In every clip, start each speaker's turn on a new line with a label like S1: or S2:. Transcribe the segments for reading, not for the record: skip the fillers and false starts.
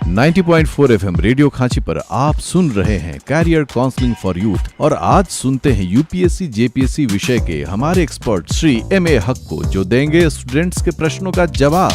S1: 90.4 FM radio खांची पर आप सुन रहे हैं कैरियर काउंसलिंग फॉर यूथ और आज सुनते हैं यूपीएससी जेपीएससी विषय के हमारे एक्सपर्ट श्री एम.ए. हक को, जो देंगे स्टूडेंट्स के प्रश्नों का जवाब।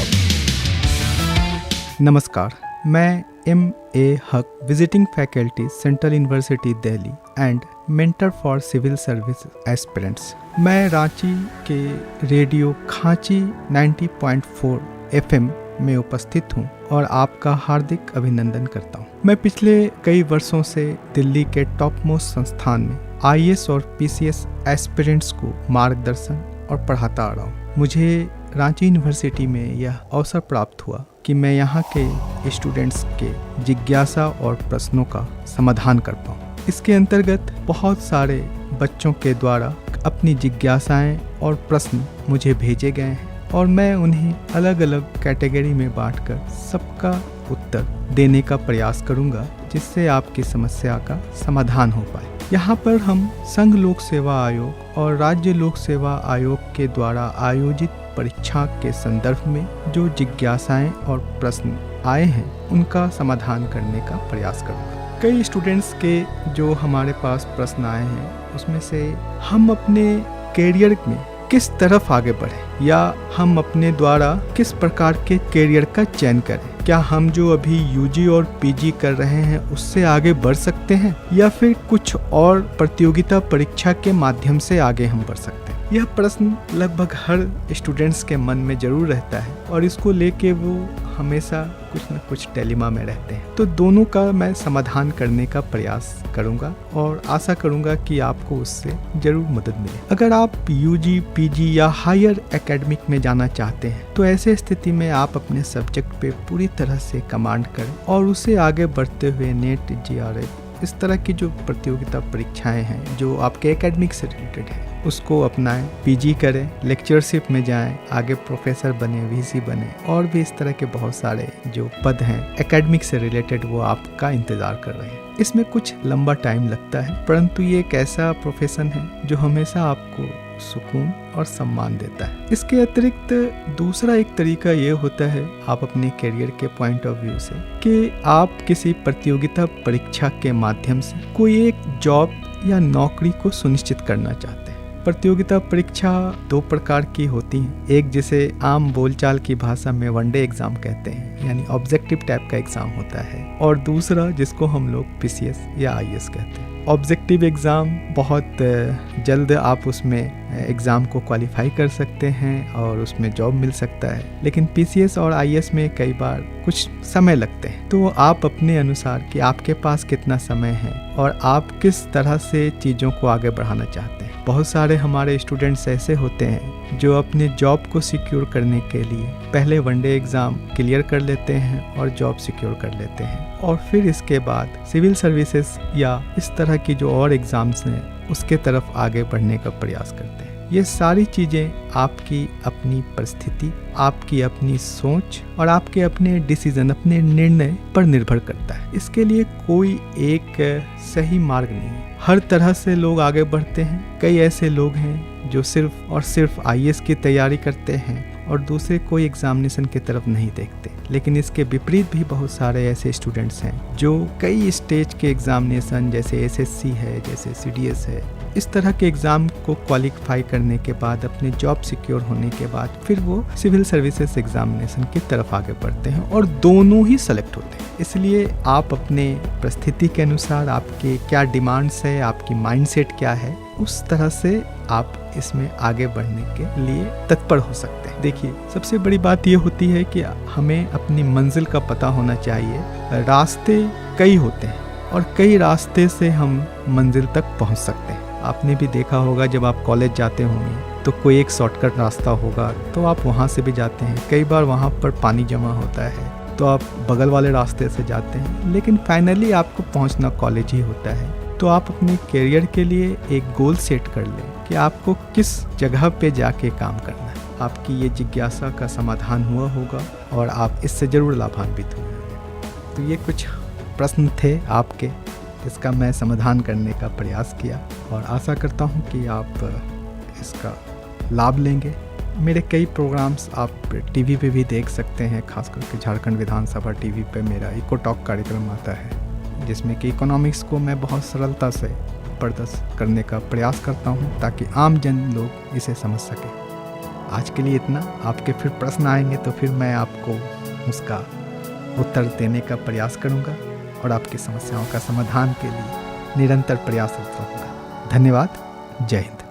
S2: नमस्कार, मैं MA. Haq, visiting faculty central university Delhi and mentor for civil service aspirants. मैं रांची के रेडियो खांची 90.4 एफएम में उपस्थित हूं और आपका हार्दिक अभिनंदन करता हूं। मैं पिछले कई वर्षों से दिल्ली के टॉप मोस्ट संस्थान में आईएएस और पीसीएस एस्पिरेंट्स को मार्गदर्शन और पढ़ाता आ रहा हूं। मुझे रांची यूनिवर्सिटी में यह अवसर प्राप्त हुआ कि मैं यहाँ के स्टूडेंट्स के जिज्ञासा और प्रश्नों का समाधान कर पाऊँ। इसके अंतर्गत बहुत सारे बच्चों के द्वारा अपनी जिज्ञासाएं और प्रश्न मुझे भेजे गए हैं और मैं उन्हें अलग अलग कैटेगरी में बांटकर सबका उत्तर देने का प्रयास करूंगा, जिससे आपकी समस्या का समाधान हो पाए। यहाँ पर हम संघ लोक सेवा आयोग और राज्य लोक सेवा आयोग के द्वारा आयोजित परीक्षा के संदर्भ में जो जिज्ञासाएं और प्रश्न आए हैं उनका समाधान करने का प्रयास करूंगा। कई स्टूडेंट्स के जो हमारे पास प्रश्न आए हैं उसमें से हम अपने कैरियर में किस तरफ आगे बढ़े या हम अपने द्वारा किस प्रकार के कैरियर का चयन करें। क्या हम जो अभी यूजी और पीजी कर रहे हैं उससे आगे बढ़ सकते हैं या फिर कुछ और प्रतियोगिता परीक्षा के माध्यम से आगे हम बढ़ सकते हैं। यह प्रश्न लगभग हर स्टूडेंट्स के मन में जरूर रहता है और इसको लेके वो हमेशा कुछ न कुछ डिलेमा में रहते हैं। तो दोनों का मैं समाधान करने का प्रयास करूंगा और आशा करूंगा कि आपको उससे जरूर मदद मिले। अगर आप यूजी, पीजी या हायर एकेडमिक में जाना चाहते हैं तो ऐसे स्थिति में आप अपने सब्जेक्ट पे पूरी तरह से कमांड करें और उसे आगे बढ़ते हुए नेट, जेआरएफ, इस तरह की जो प्रतियोगिता परीक्षाएं हैं जो आपके एकेडमिक से रिलेटेड है उसको अपनाएं, पीजी करें, लेक्चरशिप में जाएं, आगे प्रोफेसर बने, वीसी बने और भी इस तरह के बहुत सारे जो पद हैं एकेडमिक से रिलेटेड वो आपका इंतज़ार कर रहे हैं। इसमें कुछ लंबा टाइम लगता है, परंतु ये एक ऐसा प्रोफेशन है जो हमेशा आपको सुकून और सम्मान देता है। इसके अतिरिक्त दूसरा एक तरीका ये होता है आप अपने करियर के पॉइंट ऑफ व्यू से कि आप किसी प्रतियोगिता परीक्षा के माध्यम से कोई एक जॉब या नौकरी को सुनिश्चित करना चाहते हैं। प्रतियोगिता परीक्षा दो प्रकार की होती हैं। एक जिसे आम बोलचाल की भाषा में वनडे एग्जाम कहते हैं, यानी ऑब्जेक्टिव टाइप का एग्जाम होता है, और दूसरा जिसको हम लोग पीसीएस या आईएएस कहते हैं। ऑब्जेक्टिव एग्ज़ाम बहुत जल्द आप उसमें एग्ज़ाम को क्वालिफाई कर सकते हैं और उसमें जॉब मिल सकता है, लेकिन पीसीएस और आईएएस में कई बार कुछ समय लगते हैं। तो आप अपने अनुसार कि आपके पास कितना समय है और आप किस तरह से चीज़ों को आगे बढ़ाना चाहते हैं। बहुत सारे हमारे स्टूडेंट्स ऐसे होते हैं जो अपने जॉब को सिक्योर करने के लिए पहले वनडे एग्ज़ाम क्लियर कर लेते हैं और जॉब सिक्योर कर लेते हैं और फिर इसके बाद सिविल सर्विसेज या इस तरह की जो और एग्ज़ाम्स हैं उसके तरफ आगे बढ़ने का प्रयास करते हैं। ये सारी चीज़ें आपकी अपनी परिस्थिति, आपकी अपनी सोच और आपके अपने डिसीजन, अपने निर्णय पर निर्भर करता है। इसके लिए कोई एक सही मार्ग नहीं है। हर तरह से लोग आगे बढ़ते हैं। कई ऐसे लोग हैं जो सिर्फ और सिर्फ आईएएस की तैयारी करते हैं और दूसरे कोई एग्जामिनेशन की तरफ नहीं देखते, लेकिन इसके विपरीत भी बहुत सारे ऐसे स्टूडेंट्स हैं जो कई स्टेज के एग्जामिनेशन जैसे एसएससी है, जैसे सीडीएस है, इस तरह के एग्ज़ाम को क्वालिफाई करने के बाद अपने जॉब सिक्योर होने के बाद फिर वो सिविल सर्विसेज एग्जामिनेशन की तरफ आगे बढ़ते हैं और दोनों ही सेलेक्ट होते हैं। इसलिए आप अपने परिस्थिति के अनुसार आपके क्या डिमांड्स है, आपकी माइंडसेट क्या है, उस तरह से आप इसमें आगे बढ़ने के लिए तत्पर हो सकते हैं। देखिए, सबसे बड़ी बात ये होती है कि हमें अपनी मंजिल का पता होना चाहिए। रास्ते कई होते हैं और कई रास्ते से हम मंजिल तक पहुंच सकते हैं। आपने भी देखा होगा जब आप कॉलेज जाते होंगे तो कोई एक शॉर्टकट रास्ता होगा तो आप वहाँ से भी जाते हैं। कई बार वहाँ पर पानी जमा होता है तो आप बगल वाले रास्ते से जाते हैं, लेकिन फाइनली आपको पहुँचना कॉलेज ही होता है। तो आप अपने करियर के लिए एक गोल सेट कर लें कि आपको किस जगह पे जाके काम करना है। आपकी ये जिज्ञासा का समाधान हुआ होगा और आप इससे ज़रूर लाभान्वित होंगे। तो ये कुछ प्रश्न थे आपके, इसका मैं समाधान करने का प्रयास किया और आशा करता हूँ कि आप इसका लाभ लेंगे मेरे कई प्रोग्राम्स आप टीवी पे भी देख सकते हैं, खास करके झारखंड विधानसभा टीवी पे मेरा इको टॉक कार्यक्रम आता है, जिसमें कि इकोनॉमिक्स को मैं बहुत सरलता से प्रदर्शित करने का प्रयास करता हूं ताकि आम जन लोग इसे समझ सकें। आज के लिए इतना। आपके फिर प्रश्न आएंगे तो फिर मैं आपको उसका उत्तर देने का प्रयास करूंगा और आपकी समस्याओं का समाधान के लिए निरंतर प्रयासरत रहूंगा। धन्यवाद। जय हिंद।